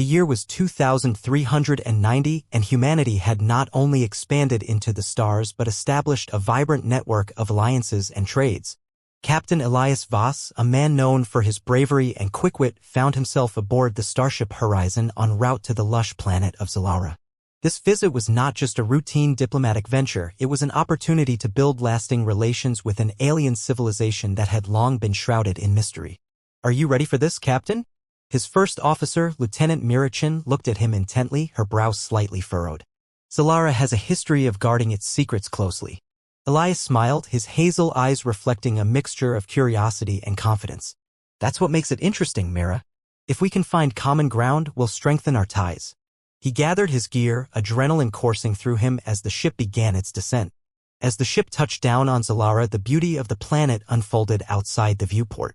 The year was 2390 and humanity had not only expanded into the stars but established a vibrant network of alliances and trades. Captain Elias Voss, a man known for his bravery and quick wit, found himself aboard the starship Horizon en route to the lush planet of Zalara. This visit was not just a routine diplomatic venture, it was an opportunity to build lasting relations with an alien civilization that had long been shrouded in mystery. "Are you ready for this, Captain?" His first officer, Lieutenant Mirachin, looked at him intently, her brow slightly furrowed. "Zalara has a history of guarding its secrets closely." Elias smiled, his hazel eyes reflecting a mixture of curiosity and confidence. "That's what makes it interesting, Mira. If we can find common ground, we'll strengthen our ties." He gathered his gear, adrenaline coursing through him as the ship began its descent. As the ship touched down on Zalara, the beauty of the planet unfolded outside the viewport.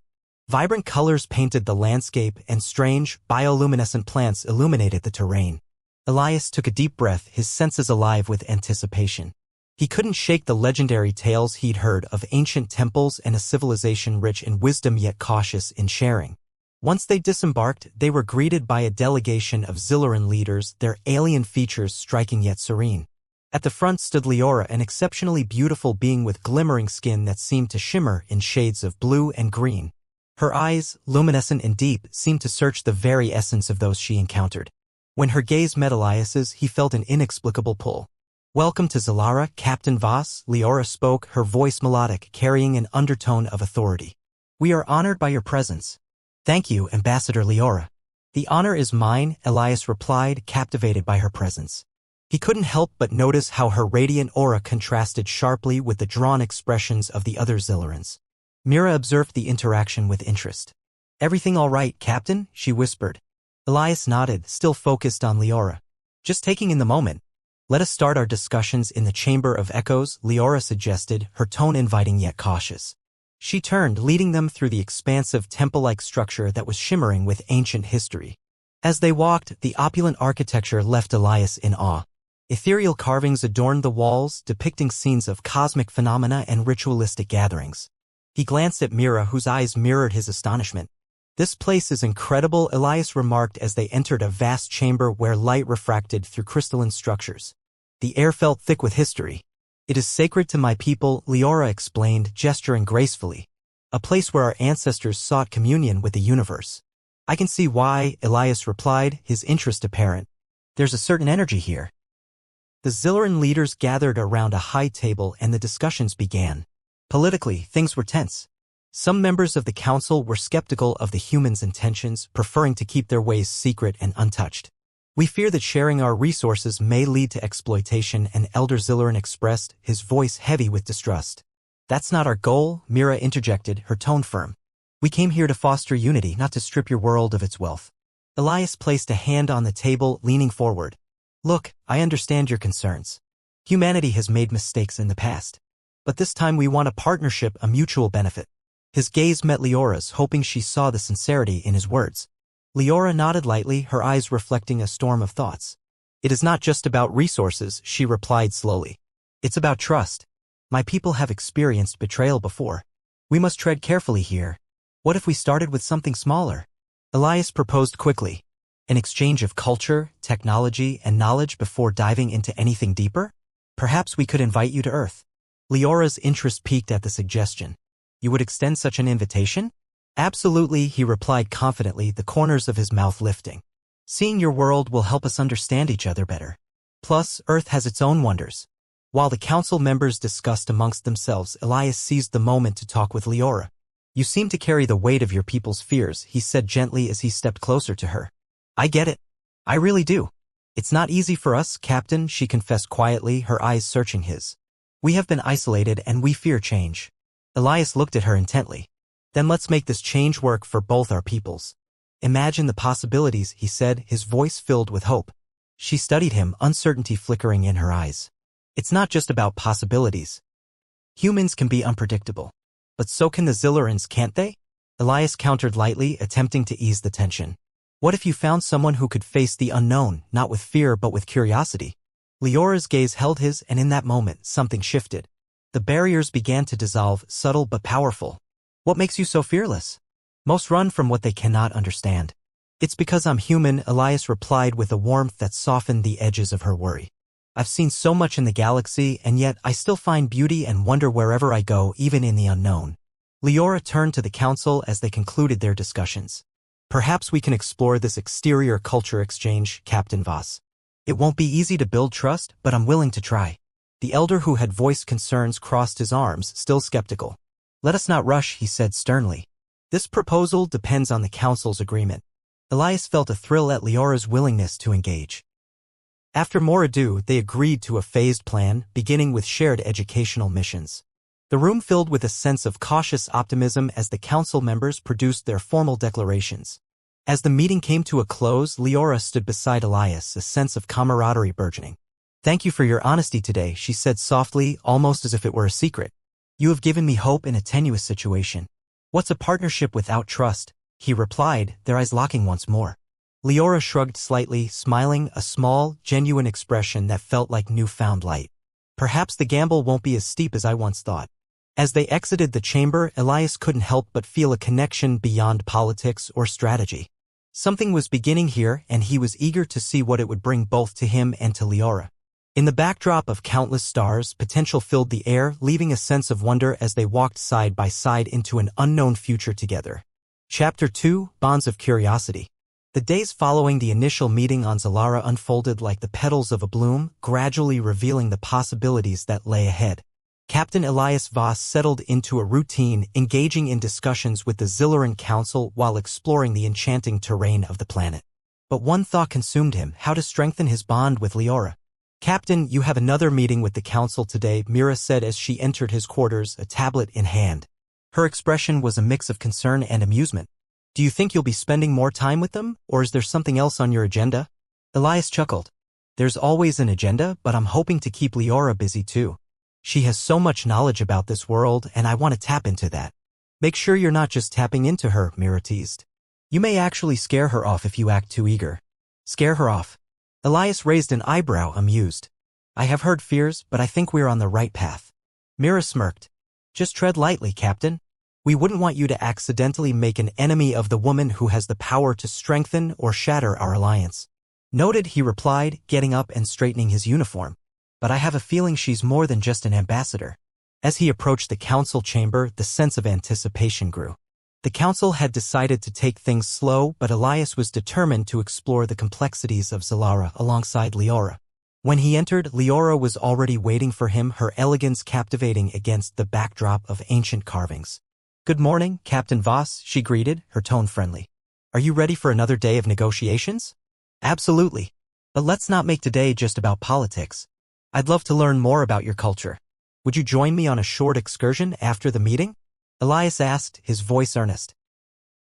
Vibrant colors painted the landscape, and strange, bioluminescent plants illuminated the terrain. Elias took a deep breath, his senses alive with anticipation. He couldn't shake the legendary tales he'd heard of ancient temples and a civilization rich in wisdom yet cautious in sharing. Once they disembarked, they were greeted by a delegation of Zillaran leaders, their alien features striking yet serene. At the front stood Leora, an exceptionally beautiful being with glimmering skin that seemed to shimmer in shades of blue and green. Her eyes, luminescent and deep, seemed to search the very essence of those she encountered. When her gaze met Elias's, he felt an inexplicable pull. "Welcome to Zalara, Captain Voss," Leora spoke, her voice melodic, carrying an undertone of authority. "We are honored by your presence." "Thank you, Ambassador Leora." "The honor is mine," Elias replied, captivated by her presence. He couldn't help but notice how her radiant aura contrasted sharply with the drawn expressions of the other Zillarans. Mira observed the interaction with interest. "Everything all right, Captain?" she whispered. Elias nodded, still focused on Leora. "Just taking in the moment. Let us start our discussions in the Chamber of Echoes," Leora suggested, her tone inviting yet cautious. She turned, leading them through the expansive temple-like structure that was shimmering with ancient history. As they walked, the opulent architecture left Elias in awe. Ethereal carvings adorned the walls, depicting scenes of cosmic phenomena and ritualistic gatherings. He glanced at Mira, whose eyes mirrored his astonishment. "This place is incredible," Elias remarked as they entered a vast chamber where light refracted through crystalline structures. The air felt thick with history. "It is sacred to my people," Leora explained, gesturing gracefully. "A place where our ancestors sought communion with the universe." "I can see why," Elias replied, his interest apparent. "There's a certain energy here." The Zillaran leaders gathered around a high table and the discussions began. Politically, things were tense. Some members of the council were skeptical of the humans' intentions, preferring to keep their ways secret and untouched. "We fear that sharing our resources may lead to exploitation," an elder Zillaran expressed, his voice heavy with distrust. "That's not our goal," Mira interjected, her tone firm. "We came here to foster unity, not to strip your world of its wealth." Elias placed a hand on the table, leaning forward. "Look, I understand your concerns. Humanity has made mistakes in the past. But this time we want a partnership, a mutual benefit." His gaze met Leora's, hoping she saw the sincerity in his words. Leora nodded lightly, her eyes reflecting a storm of thoughts. "It is not just about resources," she replied slowly. "It's about trust. My people have experienced betrayal before. We must tread carefully here. What if we started with something smaller?" Elias proposed quickly. "An exchange of culture, technology, and knowledge before diving into anything deeper? Perhaps we could invite you to Earth." Leora's interest piqued at the suggestion. "You would extend such an invitation?" "Absolutely," he replied confidently, the corners of his mouth lifting. "Seeing your world will help us understand each other better. Plus, Earth has its own wonders." While the council members discussed amongst themselves, Elias seized the moment to talk with Leora. "You seem to carry the weight of your people's fears," he said gently as he stepped closer to her. "I get it. I really do. It's not easy for us, Captain," she confessed quietly, her eyes searching his. "We have been isolated and we fear change." Elias looked at her intently. "Then let's make this change work for both our peoples. Imagine the possibilities," he said, his voice filled with hope. She studied him, uncertainty flickering in her eyes. "It's not just about possibilities. Humans can be unpredictable. But so can the Zillarans, can't they?" Elias countered lightly, attempting to ease the tension. "What if you found someone who could face the unknown, not with fear but with curiosity?" Leora's gaze held his, and in that moment, something shifted. The barriers began to dissolve, subtle but powerful. "What makes you so fearless?" "Most run from what they cannot understand. It's because I'm human, Elias replied with a warmth that softened the edges of her worry. I've seen so much in the galaxy, and yet I still find beauty and wonder wherever I go, even in the unknown. Leora turned to the council as they concluded their discussions. Perhaps we can explore this exterior culture exchange, Captain Voss. It won't be easy to build trust, but I'm willing to try. The elder who had voiced concerns crossed his arms, still skeptical. Let us not rush, he said sternly. This proposal depends on the council's agreement. Elias felt a thrill at Leora's willingness to engage. After more ado, they agreed to a phased plan, beginning with shared educational missions. The room filled with a sense of cautious optimism as the council members produced their formal declarations. As the meeting came to a close, Leora stood beside Elias, a sense of camaraderie burgeoning. Thank you for your honesty today, she said softly, almost as if it were a secret. You have given me hope in a tenuous situation. What's a partnership without trust? He replied, their eyes locking once more. Leora shrugged slightly, smiling, a small, genuine expression that felt like newfound light. Perhaps the gamble won't be as steep as I once thought. As they exited the chamber, Elias couldn't help but feel a connection beyond politics or strategy. Something was beginning here, and he was eager to see what it would bring both to him and to Leora. In the backdrop of countless stars, potential filled the air, leaving a sense of wonder as they walked side by side into an unknown future together. Chapter 2, Bonds of Curiosity. The days following the initial meeting on Zalara unfolded like the petals of a bloom, gradually revealing the possibilities that lay ahead. Captain Elias Voss settled into a routine, engaging in discussions with the Zillaran Council while exploring the enchanting terrain of the planet. But one thought consumed him: how to strengthen his bond with Leora. Captain, you have another meeting with the council today, Mira said as she entered his quarters, a tablet in hand. Her expression was a mix of concern and amusement. Do you think you'll be spending more time with them, or is there something else on your agenda? Elias chuckled. There's always an agenda, but I'm hoping to keep Leora busy too. She has so much knowledge about this world, and I want to tap into that. Make sure you're not just tapping into her, Mira teased. You may actually scare her off if you act too eager. Scare her off? Elias raised an eyebrow, amused. I have heard fears, but I think we're on the right path. Mira smirked. Just tread lightly, Captain. We wouldn't want you to accidentally make an enemy of the woman who has the power to strengthen or shatter our alliance. Noted, he replied, getting up and straightening his uniform. But I have a feeling she's more than just an ambassador. As he approached the council chamber, the sense of anticipation grew. The council had decided to take things slow, but Elias was determined to explore the complexities of Zalara alongside Leora. When he entered, Leora was already waiting for him, her elegance captivating against the backdrop of ancient carvings. Good morning, Captain Voss, she greeted, her tone friendly. Are you ready for another day of negotiations? Absolutely. But let's not make today just about politics. I'd love to learn more about your culture. Would you join me on a short excursion after the meeting? Elias asked, his voice earnest.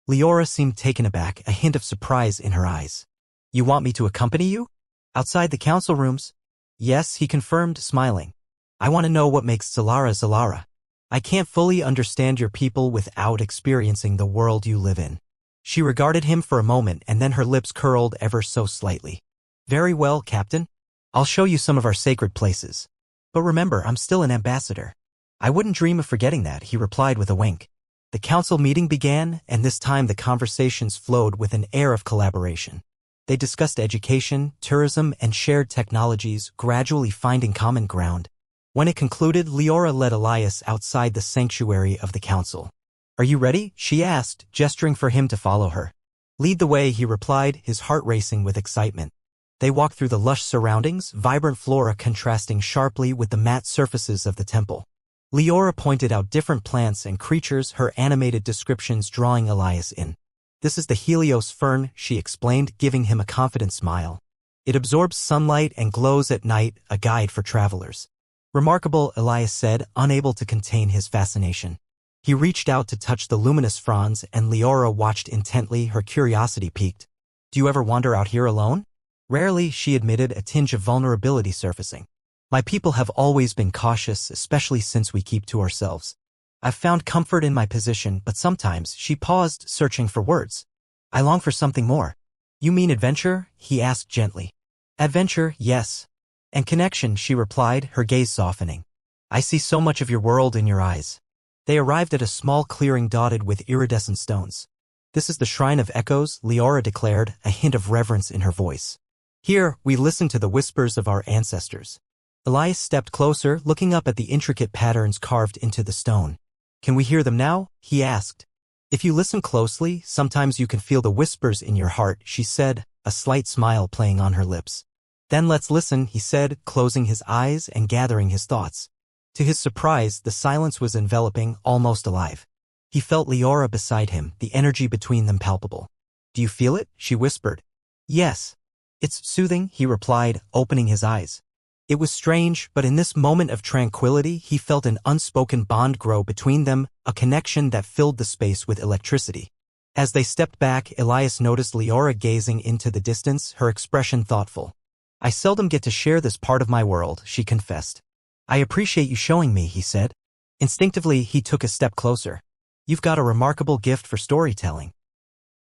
Leora seemed taken aback, a hint of surprise in her eyes. You want me to accompany you? Outside the council rooms? Yes, he confirmed, smiling. I want to know what makes Zalara Zalara. I can't fully understand your people without experiencing the world you live in. She regarded him for a moment, and then her lips curled ever so slightly. Very well, Captain. I'll show you some of our sacred places. But remember, I'm still an ambassador. I wouldn't dream of forgetting that, he replied with a wink. The council meeting began, and this time the conversations flowed with an air of collaboration. They discussed education, tourism, and shared technologies, gradually finding common ground. When it concluded, Leora led Elias outside the sanctuary of the council. Are you ready? She asked, gesturing for him to follow her. Lead the way, he replied, his heart racing with excitement. They walked through the lush surroundings, vibrant flora contrasting sharply with the matte surfaces of the temple. Leora pointed out different plants and creatures, her animated descriptions drawing Elias in. This is the Helios fern, she explained, giving him a confident smile. It absorbs sunlight and glows at night, a guide for travelers. Remarkable, Elias said, unable to contain his fascination. He reached out to touch the luminous fronds, and Leora watched intently, her curiosity piqued. Do you ever wander out here alone? Rarely, she admitted, a tinge of vulnerability surfacing. My people have always been cautious, especially since we keep to ourselves. I've found comfort in my position, but sometimes, she paused, searching for words. I long for something more. You mean adventure? He asked gently. Adventure, yes. And connection, she replied, her gaze softening. I see so much of your world in your eyes. They arrived at a small clearing dotted with iridescent stones. This is the Shrine of Echoes, Leora declared, a hint of reverence in her voice. Here, we listen to the whispers of our ancestors. Elias stepped closer, looking up at the intricate patterns carved into the stone. Can we hear them now? He asked. If you listen closely, sometimes you can feel the whispers in your heart, she said, a slight smile playing on her lips. Then let's listen, he said, closing his eyes and gathering his thoughts. To his surprise, the silence was enveloping, almost alive. He felt Leora beside him, the energy between them palpable. Do you feel it? She whispered. Yes. It's soothing, he replied, opening his eyes. It was strange, but in this moment of tranquility he felt an unspoken bond grow between them, a connection that filled the space with electricity. As they stepped back, Elias noticed Leora gazing into the distance, her expression thoughtful. I seldom get to share this part of my world, she confessed. I appreciate you showing me, he said. Instinctively, he took a step closer. You've got a remarkable gift for storytelling.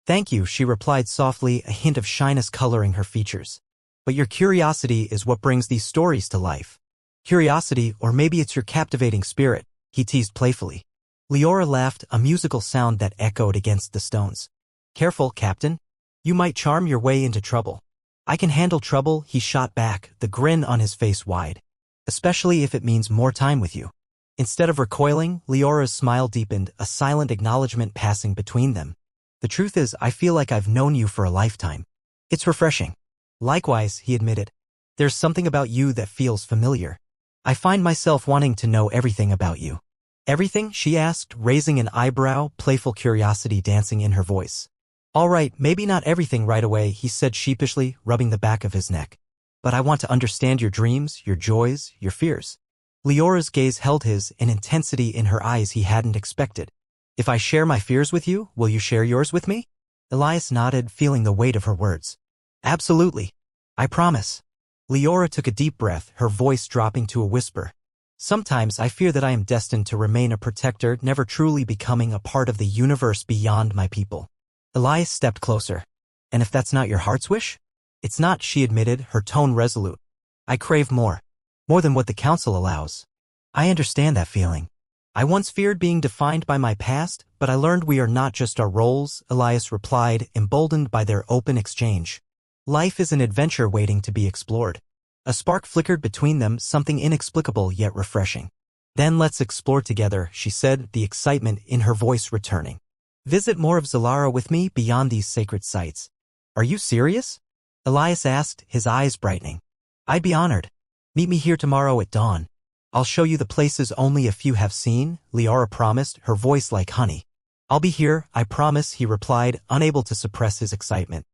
Thank you, she replied softly, a hint of shyness coloring her features. But your curiosity is what brings these stories to life. Curiosity, or maybe it's your captivating spirit, he teased playfully. Leora laughed, a musical sound that echoed against the stones. Careful, Captain. You might charm your way into trouble. I can handle trouble, he shot back, the grin on his face wide. Especially if it means more time with you. Instead of recoiling, Leora's smile deepened, a silent acknowledgement passing between them. The truth is, I feel like I've known you for a lifetime. It's refreshing. Likewise, he admitted. There's something about you that feels familiar. I find myself wanting to know everything about you. Everything? She asked, raising an eyebrow, playful curiosity dancing in her voice. All right, maybe not everything right away, he said sheepishly, rubbing the back of his neck. But I want to understand your dreams, your joys, your fears. Leora's gaze held his, an intensity in her eyes he hadn't expected. If I share my fears with you, will you share yours with me? Elias nodded, feeling the weight of her words. Absolutely. I promise. Leora took a deep breath, her voice dropping to a whisper. Sometimes I fear that I am destined to remain a protector, never truly becoming a part of the universe beyond my people. Elias stepped closer. And if that's not your heart's wish? It's not, she admitted, her tone resolute. I crave more. More than what the council allows. I understand that feeling. I once feared being defined by my past, but I learned we are not just our roles, Elias replied, emboldened by their open exchange. Life is an adventure waiting to be explored. A spark flickered between them, something inexplicable yet refreshing. Then let's explore together, she said, the excitement in her voice returning. Visit more of Zalara with me beyond these sacred sites. Are you serious? Elias asked, his eyes brightening. I'd be honored. Meet me here tomorrow at dawn. I'll show you the places only a few have seen, Leora promised, her voice like honey. I'll be here, I promise, he replied, unable to suppress his excitement.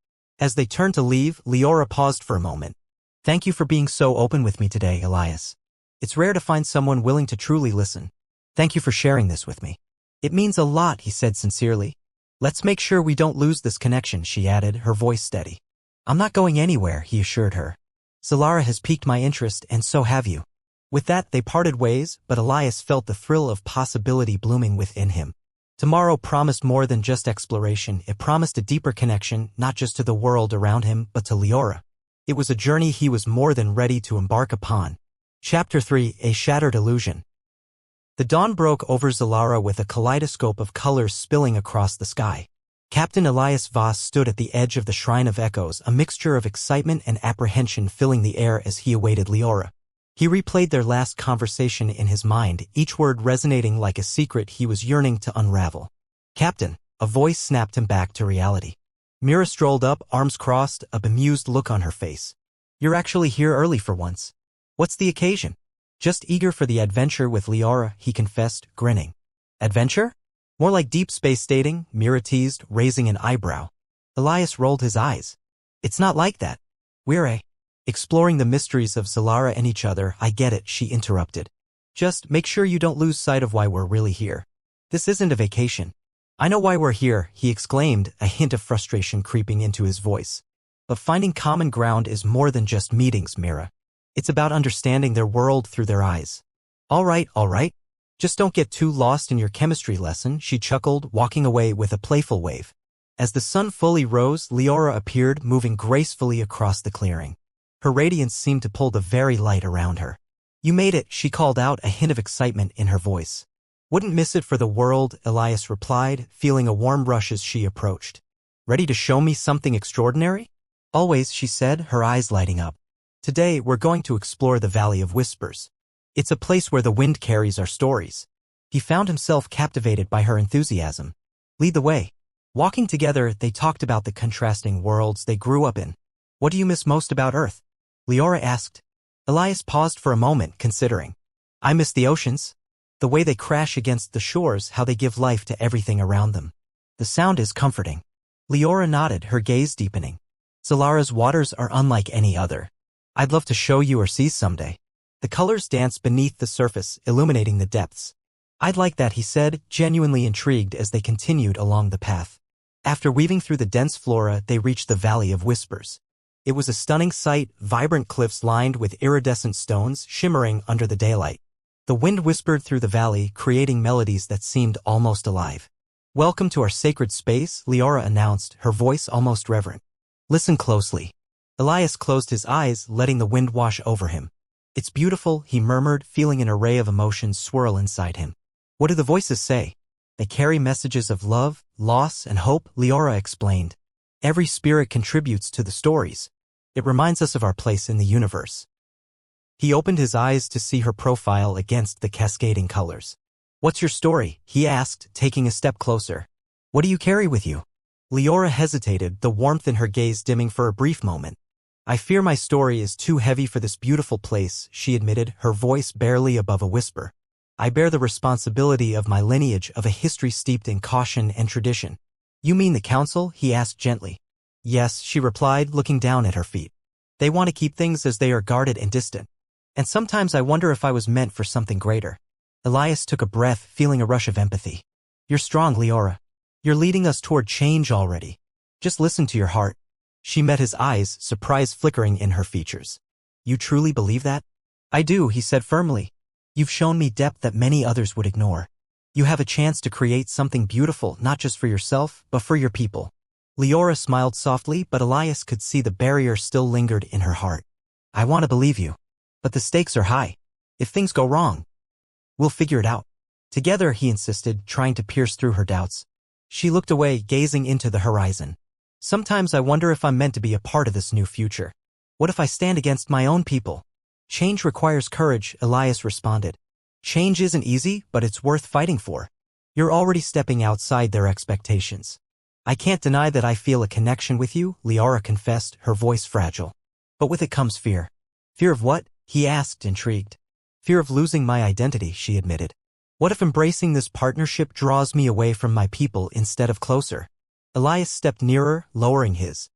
As they turned to leave, Leora paused for a moment. Thank you for being so open with me today, Elias. It's rare to find someone willing to truly listen. Thank you for sharing this with me. It means a lot, he said sincerely. Let's make sure we don't lose this connection, she added, her voice steady. I'm not going anywhere, he assured her. Zalara has piqued my interest, and so have you. With that, they parted ways, but Elias felt the thrill of possibility blooming within him. Tomorrow promised more than just exploration, it promised a deeper connection, not just to the world around him, but to Leora. It was a journey he was more than ready to embark upon. Chapter 3, A Shattered Illusion. The dawn broke over Zalara with a kaleidoscope of colors spilling across the sky. Captain Elias Voss stood at the edge of the Shrine of Echoes, a mixture of excitement and apprehension filling the air as he awaited Leora. He replayed their last conversation in his mind, each word resonating like a secret he was yearning to unravel. Captain, a voice snapped him back to reality. Mira strolled up, arms crossed, a bemused look on her face. You're actually here early for once. What's the occasion? Just eager for the adventure with Leora, he confessed, grinning. Adventure? More like deep space dating, Mira teased, raising an eyebrow. Elias rolled his eyes. It's not like that. We're exploring the mysteries of Zalara and each other. I get it, she interrupted. Just make sure you don't lose sight of why we're really here. This isn't a vacation. I know why we're here, he exclaimed, a hint of frustration creeping into his voice. But finding common ground is more than just meetings, Mira. It's about understanding their world through their eyes. All right. Just don't get too lost in your chemistry lesson, she chuckled, walking away with a playful wave. As the sun fully rose, Leora appeared, moving gracefully across the clearing. Her radiance seemed to pull the very light around her. You made it, she called out, a hint of excitement in her voice. Wouldn't miss it for the world, Elias replied, feeling a warm rush as she approached. Ready to show me something extraordinary? Always, she said, her eyes lighting up. Today, we're going to explore the Valley of Whispers. It's a place where the wind carries our stories. He found himself captivated by her enthusiasm. Lead the way. Walking together, they talked about the contrasting worlds they grew up in. What do you miss most about Earth? Leora asked. Elias paused for a moment, considering. I miss the oceans. The way they crash against the shores, how they give life to everything around them. The sound is comforting. Leora nodded, her gaze deepening. Zalara's waters are unlike any other. I'd love to show you or see someday. The colors dance beneath the surface, illuminating the depths. I'd like that, he said, genuinely intrigued as they continued along the path. After weaving through the dense flora, they reached the Valley of Whispers. It was a stunning sight, vibrant cliffs lined with iridescent stones shimmering under the daylight. The wind whispered through the valley, creating melodies that seemed almost alive. Welcome to our sacred space, Leora announced, her voice almost reverent. Listen closely. Elias closed his eyes, letting the wind wash over him. It's beautiful, he murmured, feeling an array of emotions swirl inside him. What do the voices say? They carry messages of love, loss, and hope, Leora explained. Every spirit contributes to the stories. It reminds us of our place in the universe. He opened his eyes to see her profile against the cascading colors. What's your story? He asked, taking a step closer. What do you carry with you? Leora hesitated, the warmth in her gaze dimming for a brief moment. I fear my story is too heavy for this beautiful place, she admitted, her voice barely above a whisper. I bear the responsibility of my lineage, of a history steeped in caution and tradition. You mean the council? He asked gently. Yes, she replied, looking down at her feet. They want to keep things as they are, guarded and distant. And sometimes I wonder if I was meant for something greater. Elias took a breath, feeling a rush of empathy. You're strong, Leora. You're leading us toward change already. Just listen to your heart. She met his eyes, surprise flickering in her features. You truly believe that? I do, he said firmly. You've shown me depth that many others would ignore. You have a chance to create something beautiful, not just for yourself, but for your people. Leora smiled softly, but Elias could see the barrier still lingered in her heart. I want to believe you. But the stakes are high. If things go wrong, we'll figure it out. Together, he insisted, trying to pierce through her doubts. She looked away, gazing into the horizon. Sometimes I wonder if I'm meant to be a part of this new future. What if I stand against my own people? Change requires courage, Elias responded. Change isn't easy, but it's worth fighting for. You're already stepping outside their expectations. I can't deny that I feel a connection with you, Leora confessed, her voice fragile. But with it comes fear. Fear of what? He asked, intrigued. Fear of losing my identity, she admitted. What if embracing this partnership draws me away from my people instead of closer? Elias stepped nearer, lowering his.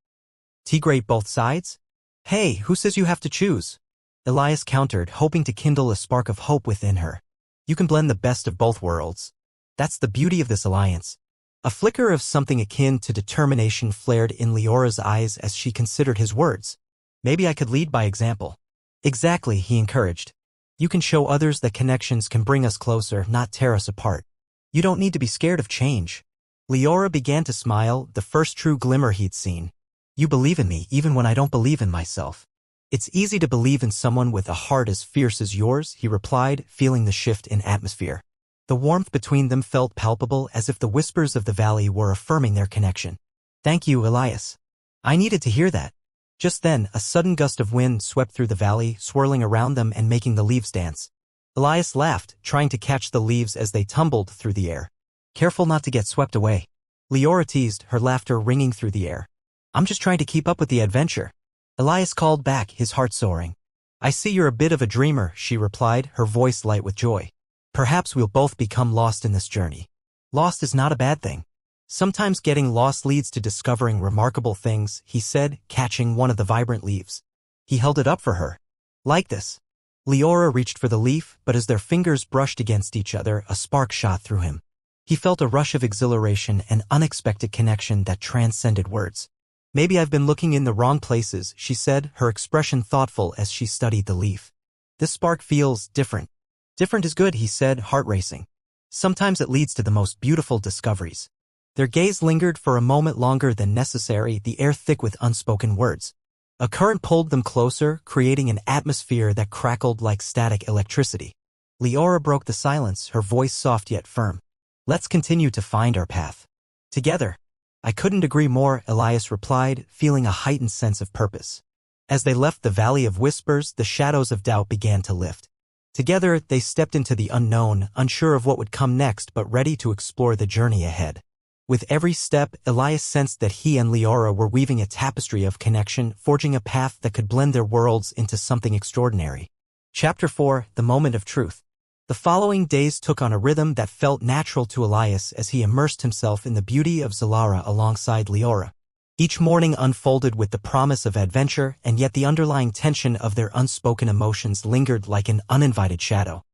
Tigray both sides? Hey, who says you have to choose? Elias countered, hoping to kindle a spark of hope within her. You can blend the best of both worlds. That's the beauty of this alliance. A flicker of something akin to determination flared in Leora's eyes as she considered his words. Maybe I could lead by example. Exactly, he encouraged. You can show others that connections can bring us closer, not tear us apart. You don't need to be scared of change. Leora began to smile, the first true glimmer he'd seen. You believe in me even when I don't believe in myself. It's easy to believe in someone with a heart as fierce as yours, he replied, feeling the shift in atmosphere. The warmth between them felt palpable, as if the whispers of the valley were affirming their connection. Thank you, Elias. I needed to hear that. Just then, a sudden gust of wind swept through the valley, swirling around them and making the leaves dance. Elias laughed, trying to catch the leaves as they tumbled through the air. Careful not to get swept away. Leora teased, her laughter ringing through the air. I'm just trying to keep up with the adventure. Elias called back, his heart soaring. I see you're a bit of a dreamer, she replied, her voice light with joy. Perhaps we'll both become lost in this journey. Lost is not a bad thing. Sometimes getting lost leads to discovering remarkable things, he said, catching one of the vibrant leaves. He held it up for her. Like this. Leora reached for the leaf, but as their fingers brushed against each other, a spark shot through him. He felt a rush of exhilaration, an unexpected connection that transcended words. Maybe I've been looking in the wrong places, she said, her expression thoughtful as she studied the leaf. This spark feels different. Different is good, he said, heart racing. Sometimes it leads to the most beautiful discoveries. Their gaze lingered for a moment longer than necessary, the air thick with unspoken words. A current pulled them closer, creating an atmosphere that crackled like static electricity. Leora broke the silence, her voice soft yet firm. Let's continue to find our path. Together. I couldn't agree more, Elias replied, feeling a heightened sense of purpose. As they left the Valley of Whispers, the shadows of doubt began to lift. Together, they stepped into the unknown, unsure of what would come next but ready to explore the journey ahead. With every step, Elias sensed that he and Leora were weaving a tapestry of connection, forging a path that could blend their worlds into something extraordinary. Chapter 4: The Moment of Truth. The following days took on a rhythm that felt natural to Elias as he immersed himself in the beauty of Zalara alongside Leora. Each morning unfolded with the promise of adventure, and yet the underlying tension of their unspoken emotions lingered like an uninvited shadow.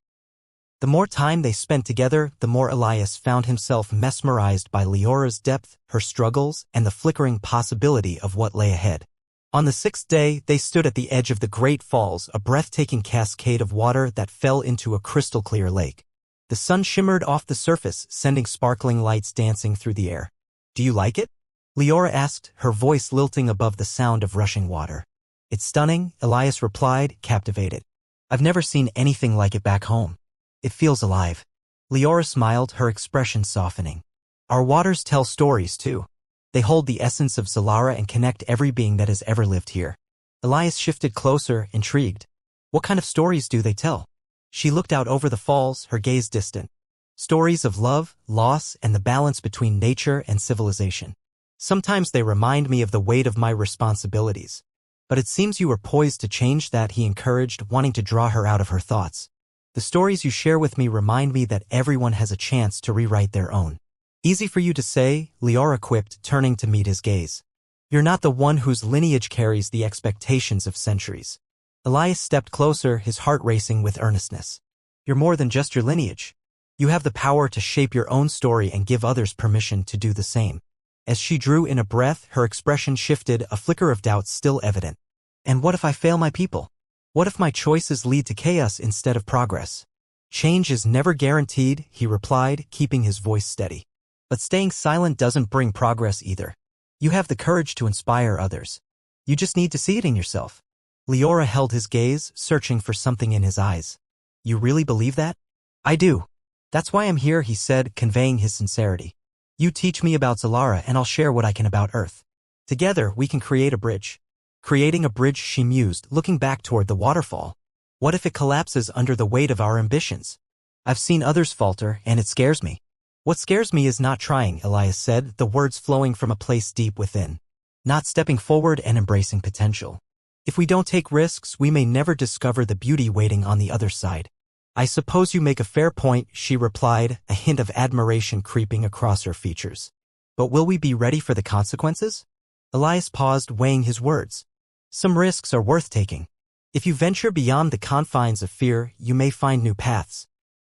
The more time they spent together, the more Elias found himself mesmerized by Leora's depth, her struggles, and the flickering possibility of what lay ahead. On the 6th day, they stood at the edge of the Great Falls, a breathtaking cascade of water that fell into a crystal-clear lake. The sun shimmered off the surface, sending sparkling lights dancing through the air. "Do you like it?" Leora asked, her voice lilting above the sound of rushing water. "It's stunning," Elias replied, captivated. "I've never seen anything like it back home. It feels alive." Leora smiled, her expression softening. "Our waters tell stories, too. They hold the essence of Zalara and connect every being that has ever lived here." Elias shifted closer, intrigued. "What kind of stories do they tell?" She looked out over the falls, her gaze distant. "Stories of love, loss, and the balance between nature and civilization. Sometimes they remind me of the weight of my responsibilities. But it seems you are poised to change that," he encouraged, wanting to draw her out of her thoughts. "The stories you share with me remind me that everyone has a chance to rewrite their own." "Easy for you to say," Leora quipped, turning to meet his gaze. "You're not the one whose lineage carries the expectations of centuries." Elias stepped closer, his heart racing with earnestness. "You're more than just your lineage. You have the power to shape your own story and give others permission to do the same." As she drew in a breath, her expression shifted, a flicker of doubt still evident. "And what if I fail my people? What if my choices lead to chaos instead of progress?" "Change is never guaranteed," he replied, keeping his voice steady. "But staying silent doesn't bring progress either. You have the courage to inspire others. You just need to see it in yourself." Leora held his gaze, searching for something in his eyes. "You really believe that?" "I do. That's why I'm here," he said, conveying his sincerity. "You teach me about Zalara and I'll share what I can about Earth. Together, we can create a bridge." "Creating a bridge," she mused, looking back toward the waterfall. "What if it collapses under the weight of our ambitions? I've seen others falter, and it scares me." "What scares me is not trying," Elias said, the words flowing from a place deep within. "Not stepping forward and embracing potential. If we don't take risks, we may never discover the beauty waiting on the other side." "I suppose you make a fair point," she replied, a hint of admiration creeping across her features. "But will we be ready for the consequences?" Elias paused, weighing his words. "Some risks are worth taking. If you venture beyond the confines of fear, you may find new paths."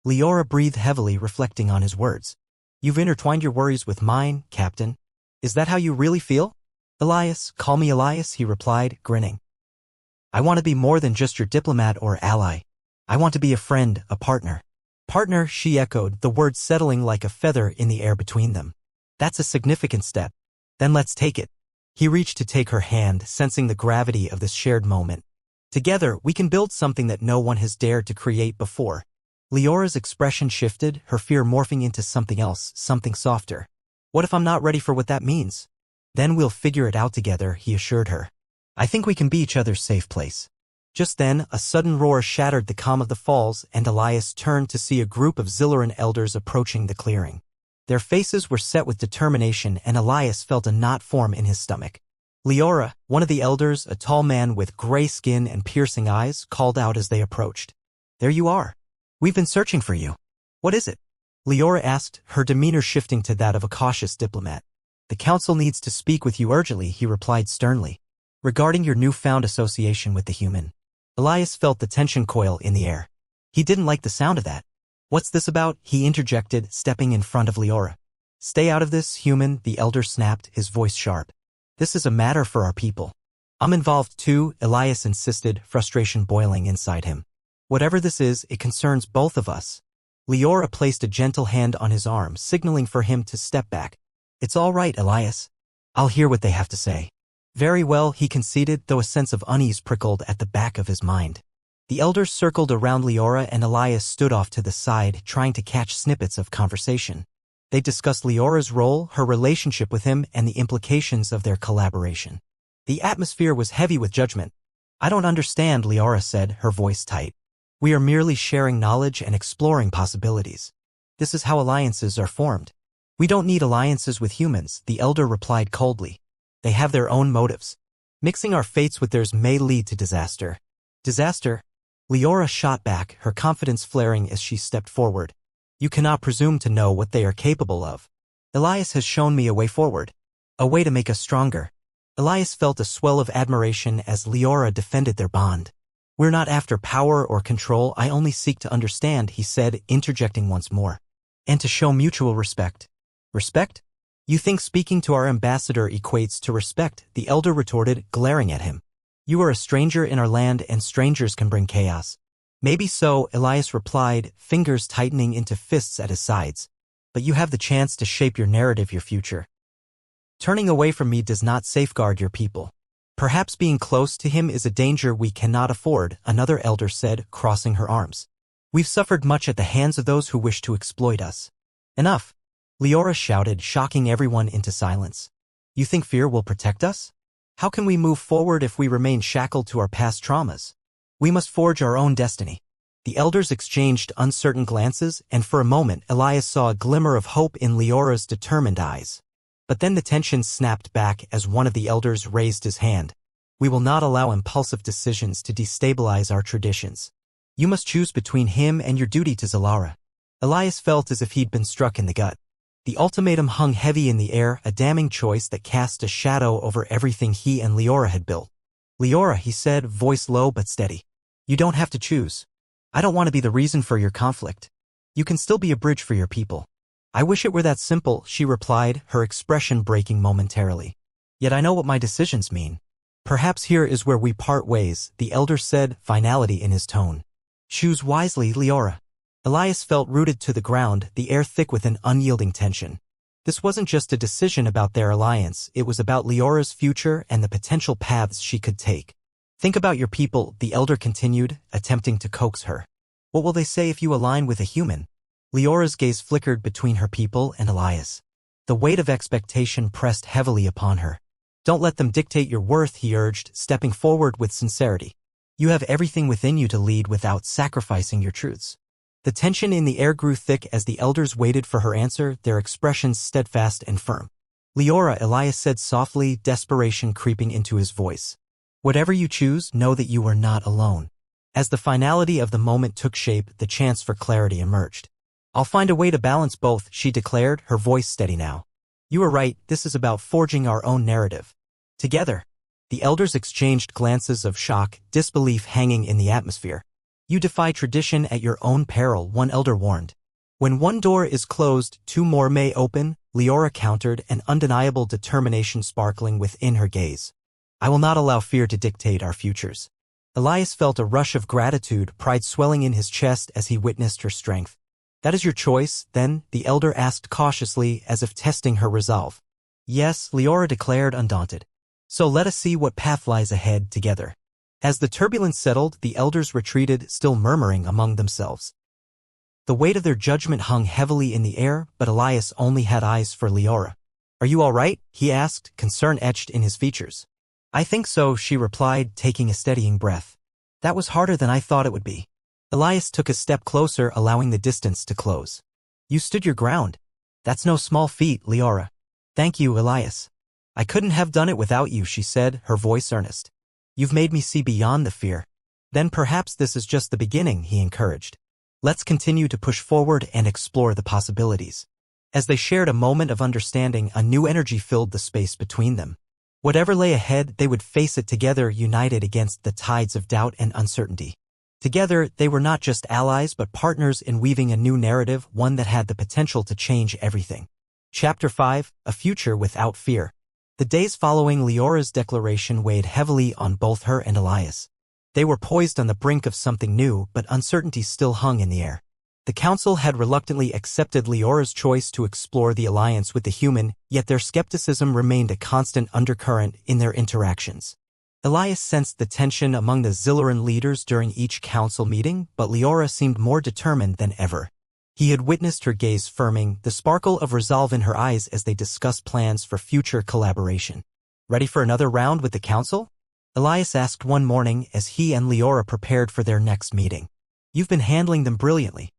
Leora breathed heavily, reflecting on his words. "You've intertwined your worries with mine, Captain. Is that how you really feel?" "Elias, call me Elias," he replied, grinning. "I want to be more than just your diplomat or ally. I want to be a friend, a partner." "Partner," she echoed, the words settling like a feather in the air between them. "That's a significant step. Then let's take it." He reached to take her hand, sensing the gravity of this shared moment. "Together, we can build something that no one has dared to create before." Leora's expression shifted, her fear morphing into something else, something softer. "What if I'm not ready for what that means?" "Then we'll figure it out together," he assured her. "I think we can be each other's safe place." Just then, a sudden roar shattered the calm of the falls, and Elias turned to see a group of Zillaran elders approaching the clearing. Their faces were set with determination, and Elias felt a knot form in his stomach. Leora, one of the elders, a tall man with gray skin and piercing eyes, called out as they approached. "There you are. We've been searching for you. What is it?" Leora asked, her demeanor shifting to that of a cautious diplomat. "The council needs to speak with you urgently," he replied sternly. "Regarding your newfound association with the human." Elias felt the tension coil in the air. He didn't like the sound of that. "What's this about?" he interjected, stepping in front of Leora. "Stay out of this, human," the elder snapped, his voice sharp. "This is a matter for our people." "I'm involved too," Elias insisted, frustration boiling inside him. "Whatever this is, it concerns both of us." Leora placed a gentle hand on his arm, signaling for him to step back. "It's all right, Elias. I'll hear what they have to say." "Very well," he conceded, though a sense of unease prickled at the back of his mind. The elders circled around Leora and Elias stood off to the side, trying to catch snippets of conversation. They discussed Leora's role, her relationship with him, and the implications of their collaboration. The atmosphere was heavy with judgment. "I don't understand," Leora said, her voice tight. "We are merely sharing knowledge and exploring possibilities. This is how alliances are formed." "We don't need alliances with humans," the elder replied coldly. "They have their own motives. Mixing our fates with theirs may lead to disaster." "Disaster?" Leora shot back, her confidence flaring as she stepped forward. "You cannot presume to know what they are capable of. Elias has shown me a way forward. A way to make us stronger." Elias felt a swell of admiration as Leora defended their bond. "We're not after power or control, I only seek to understand," he said, interjecting once more. "And to show mutual respect." "Respect? You think speaking to our ambassador equates to respect?" the elder retorted, glaring at him. "You are a stranger in our land and strangers can bring chaos." "Maybe so," Elias replied, fingers tightening into fists at his sides. "But you have the chance to shape your narrative, your future. Turning away from me does not safeguard your people. Perhaps being close to him is a danger we cannot afford," another elder said, crossing her arms. "We've suffered much at the hands of those who wish to exploit us." "Enough!" Leora shouted, shocking everyone into silence. "You think fear will protect us? How can we move forward if we remain shackled to our past traumas? We must forge our own destiny." The elders exchanged uncertain glances, and for a moment Elias saw a glimmer of hope in Leora's determined eyes. But then the tension snapped back as one of the elders raised his hand. "We will not allow impulsive decisions to destabilize our traditions. You must choose between him and your duty to Zalara." Elias felt as if he'd been struck in the gut. The ultimatum hung heavy in the air, a damning choice that cast a shadow over everything he and Leora had built. "Leora," he said, voice low but steady. "You don't have to choose. I don't want to be the reason for your conflict. You can still be a bridge for your people." "I wish it were that simple," she replied, her expression breaking momentarily. "Yet I know what my decisions mean." "Perhaps here is where we part ways," the elder said, finality in his tone. "Choose wisely, Leora." Elias felt rooted to the ground, the air thick with an unyielding tension. This wasn't just a decision about their alliance, it was about Leora's future and the potential paths she could take. "Think about your people," the elder continued, attempting to coax her. "What will they say if you align with a human?" Leora's gaze flickered between her people and Elias. The weight of expectation pressed heavily upon her. "Don't let them dictate your worth," he urged, stepping forward with sincerity. "You have everything within you to lead without sacrificing your truths." The tension in the air grew thick as the elders waited for her answer, their expressions steadfast and firm. "Leora," Elias said softly, desperation creeping into his voice. "Whatever you choose, know that you are not alone." As the finality of the moment took shape, the chance for clarity emerged. "I'll find a way to balance both," she declared, her voice steady now. "You are right, this is about forging our own narrative. Together." The elders exchanged glances of shock, disbelief hanging in the atmosphere. "You defy tradition at your own peril," one elder warned. "When one door is closed, two more may open," Leora countered, an undeniable determination sparkling within her gaze. "I will not allow fear to dictate our futures." Elias felt a rush of gratitude, pride swelling in his chest as he witnessed her strength. "That is your choice, then?" the elder asked cautiously, as if testing her resolve. "Yes," Leora declared, undaunted. "So let us see what path lies ahead together." As the turbulence settled, the elders retreated, still murmuring among themselves. The weight of their judgment hung heavily in the air, but Elias only had eyes for Leora. "Are you all right?" he asked, concern etched in his features. "I think so," she replied, taking a steadying breath. "That was harder than I thought it would be." Elias took a step closer, allowing the distance to close. "You stood your ground. That's no small feat, Leora." "Thank you, Elias. I couldn't have done it without you," she said, her voice earnest. "You've made me see beyond the fear." "Then perhaps this is just the beginning," he encouraged. "Let's continue to push forward and explore the possibilities." As they shared a moment of understanding, a new energy filled the space between them. Whatever lay ahead, they would face it together, united against the tides of doubt and uncertainty. Together, they were not just allies but partners in weaving a new narrative, one that had the potential to change everything. Chapter 5: A Future Without Fear. The days following Leora's declaration weighed heavily on both her and Elias. They were poised on the brink of something new, but uncertainty still hung in the air. The council had reluctantly accepted Leora's choice to explore the alliance with the human, yet their skepticism remained a constant undercurrent in their interactions. Elias sensed the tension among the Zilloran leaders during each council meeting, but Leora seemed more determined than ever. He had witnessed her gaze firming, the sparkle of resolve in her eyes as they discussed plans for future collaboration. Ready for another round with the council? Elias asked one morning as he and Leora prepared for their next meeting. You've been handling them brilliantly.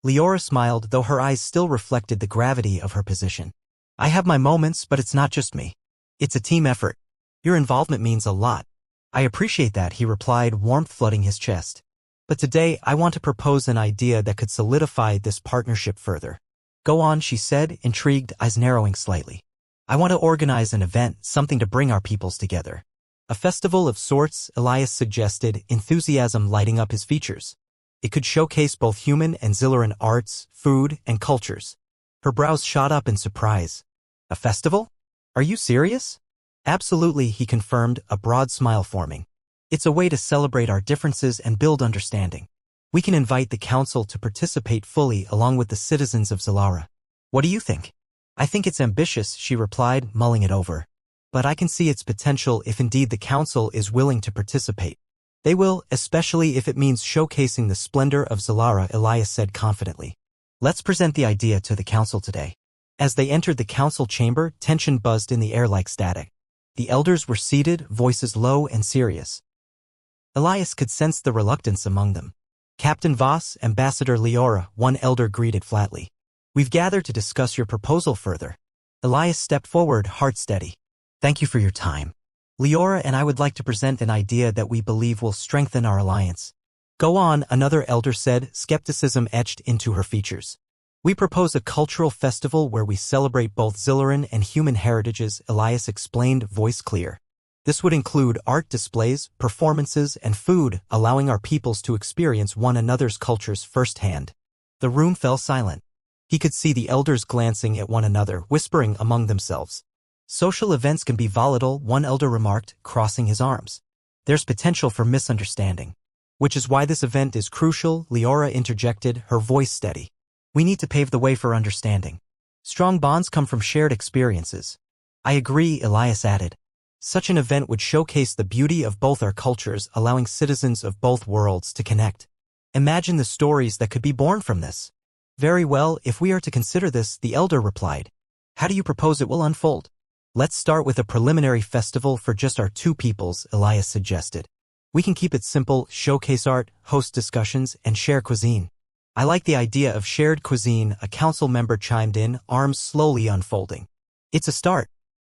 Leora smiled, though her eyes still reflected the gravity of her position. I have my moments, but it's not just me. It's a team effort. Your involvement means a lot. I appreciate that, he replied, warmth flooding his chest. But today, I want to propose an idea that could solidify this partnership further. Go on, she said, intrigued, eyes narrowing slightly. I want to organize an event, something to bring our peoples together. A festival of sorts, Elias suggested, enthusiasm lighting up his features. It could showcase both human and Zilloran arts, food, and cultures. Her brows shot up in surprise. A festival? Are you serious? Absolutely, he confirmed, a broad smile forming. It's a way to celebrate our differences and build understanding. We can invite the council to participate fully along with the citizens of Zilara. What do you think? I think it's ambitious, she replied, mulling it over. But I can see its potential if indeed the council is willing to participate. They will, especially if it means showcasing the splendor of Zilara, Elias said confidently. Let's present the idea to the council today. As they entered the council chamber, tension buzzed in the air like static. The elders were seated, voices low and serious. Elias could sense the reluctance among them. Captain Voss, Ambassador Leora, one elder greeted flatly. We've gathered to discuss your proposal further. Elias stepped forward, heart steady. Thank you for your time. Leora and I would like to present an idea that we believe will strengthen our alliance. Go on, another elder said, skepticism etched into her features. We propose a cultural festival where we celebrate both Zilloran and human heritages, Elias explained, voice clear. This would include art displays, performances, and food, allowing our peoples to experience one another's cultures firsthand. The room fell silent. He could see the elders glancing at one another, whispering among themselves. Social events can be volatile, one elder remarked, crossing his arms. There's potential for misunderstanding. Which is why this event is crucial, Leora interjected, her voice steady. We need to pave the way for understanding. Strong bonds come from shared experiences. I agree, Elias added. Such an event would showcase the beauty of both our cultures, allowing citizens of both worlds to connect. Imagine the stories that could be born from this. Very well, if we are to consider this, the elder replied. How do you propose it will unfold? Let's start with a preliminary festival for just our two peoples, Elias suggested. We can keep it simple, showcase art, host discussions, and share cuisine. I like the idea of shared cuisine, a council member chimed in, arms slowly unfolding. It's a start.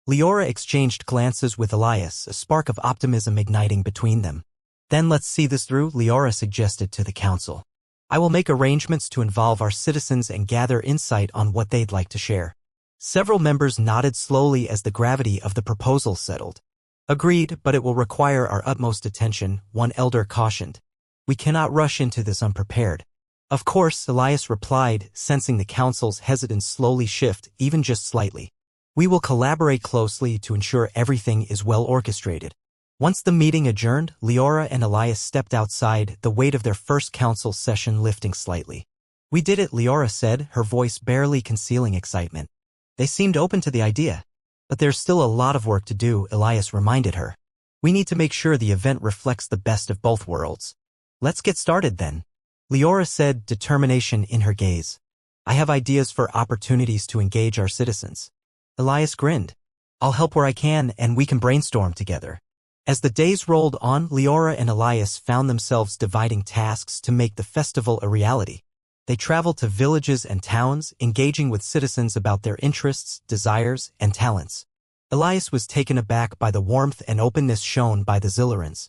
Leora exchanged glances with Elias, a spark of optimism igniting between them. Then let's see this through, Leora suggested to the council. I will make arrangements to involve our citizens and gather insight on what they'd like to share. Several members nodded slowly as the gravity of the proposal settled. Agreed, but it will require our utmost attention, one elder cautioned. We cannot rush into this unprepared. Of course, Elias replied, sensing the council's hesitance slowly shift, even just slightly. We will collaborate closely to ensure everything is well orchestrated. Once the meeting adjourned, Leora and Elias stepped outside, the weight of their first council session lifting slightly. We did it, Leora said, her voice barely concealing excitement. They seemed open to the idea. But there's still a lot of work to do, Elias reminded her. We need to make sure the event reflects the best of both worlds. Let's get started then. Leora said, determination in her gaze. I have ideas for opportunities to engage our citizens. Elias grinned. I'll help where I can, and we can brainstorm together. As the days rolled on, Leora and Elias found themselves dividing tasks to make the festival a reality. They traveled to villages and towns, engaging with citizens about their interests, desires, and talents. Elias was taken aback by the warmth and openness shown by the Zillarans.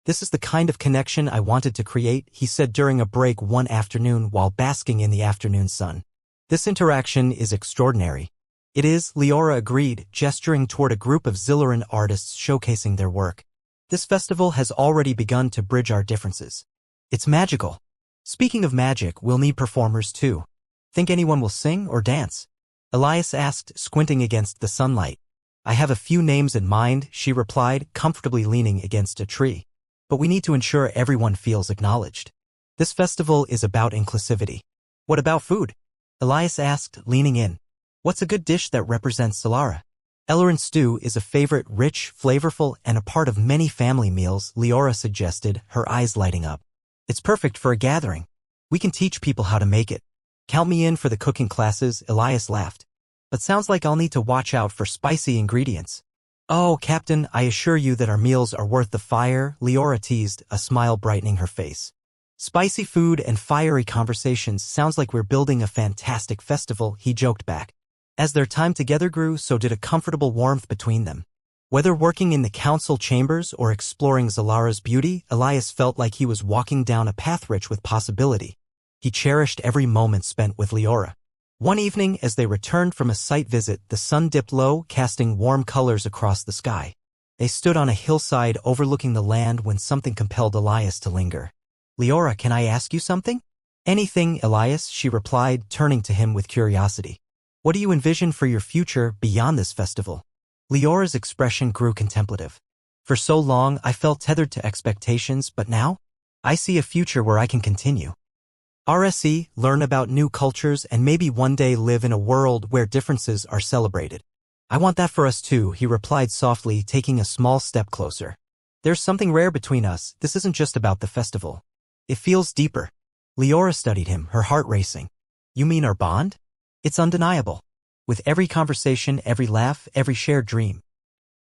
This is the kind of connection I wanted to create, he said during a break one afternoon while basking in the afternoon sun. This interaction is extraordinary. It is, Leora agreed, gesturing toward a group of Zillaran artists showcasing their work. This festival has already begun to bridge our differences. It's magical. Speaking of magic, we'll need performers too. Think anyone will sing or dance? Elias asked, squinting against the sunlight. I have a few names in mind, she replied, comfortably leaning against a tree. But we need to ensure everyone feels acknowledged. This festival is about inclusivity. What about food? Elias asked, leaning in. What's a good dish that represents Zilara? Ellerin stew is a favorite, rich, flavorful, and a part of many family meals, Leora suggested, her eyes lighting up. It's perfect for a gathering. We can teach people how to make it. Count me in for the cooking classes, Elias laughed. But sounds like I'll need to watch out for spicy ingredients. Oh, Captain, I assure you that our meals are worth the fire, Leora teased, a smile brightening her face. Spicy food and fiery conversations sounds like we're building a fantastic festival, he joked back. As their time together grew, so did a comfortable warmth between them. Whether working in the council chambers or exploring Zalara's beauty, Elias felt like he was walking down a path rich with possibility. He cherished every moment spent with Leora. One evening, as they returned from a site visit, the sun dipped low, casting warm colors across the sky. They stood on a hillside overlooking the land when something compelled Elias to linger. Leora, can I ask you something? Anything, Elias, she replied, turning to him with curiosity. What do you envision for your future beyond this festival? Leora's expression grew contemplative. For so long, I felt tethered to expectations, but now? I see a future where I can continue. RSE, learn about new cultures and maybe one day live in a world where differences are celebrated. I want that for us too, he replied softly, taking a small step closer. There's something rare between us, this isn't just about the festival. It feels deeper. Leora studied him, her heart racing. You mean our bond? It's undeniable. With every conversation, every laugh, every shared dream.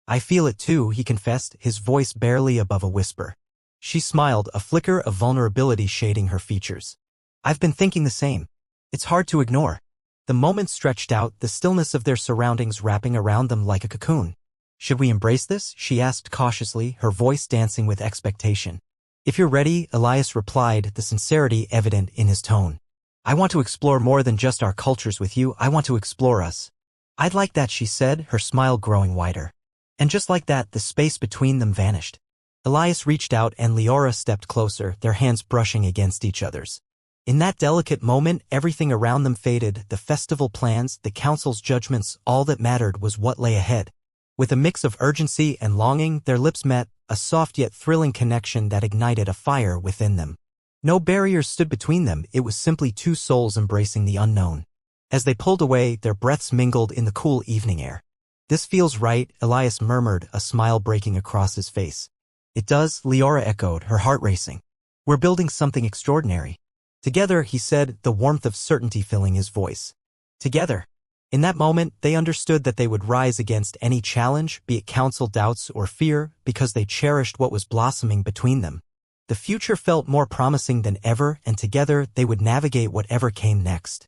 I feel it too, he confessed, his voice barely above a whisper. She smiled, a flicker of vulnerability shading her features. I've been thinking the same. It's hard to ignore. The moment stretched out, the stillness of their surroundings wrapping around them like a cocoon. Should we embrace this? She asked cautiously, her voice dancing with expectation. If you're ready, Elias replied, the sincerity evident in his tone. I want to explore more than just our cultures with you, I want to explore us. I'd like that, she said, her smile growing wider. And just like that, the space between them vanished. Elias reached out and Leora stepped closer, their hands brushing against each other's. In that delicate moment, everything around them faded, the festival plans, the council's judgments, all that mattered was what lay ahead. With a mix of urgency and longing, their lips met, a soft yet thrilling connection that ignited a fire within them. No barriers stood between them, it was simply two souls embracing the unknown. As they pulled away, their breaths mingled in the cool evening air. This feels right, Elias murmured, a smile breaking across his face. It does, Leora echoed, her heart racing. We're building something extraordinary. Together, he said, the warmth of certainty filling his voice. Together. In that moment, they understood that they would rise against any challenge, be it council doubts or fear, because they cherished what was blossoming between them. The future felt more promising than ever, and together they would navigate whatever came next.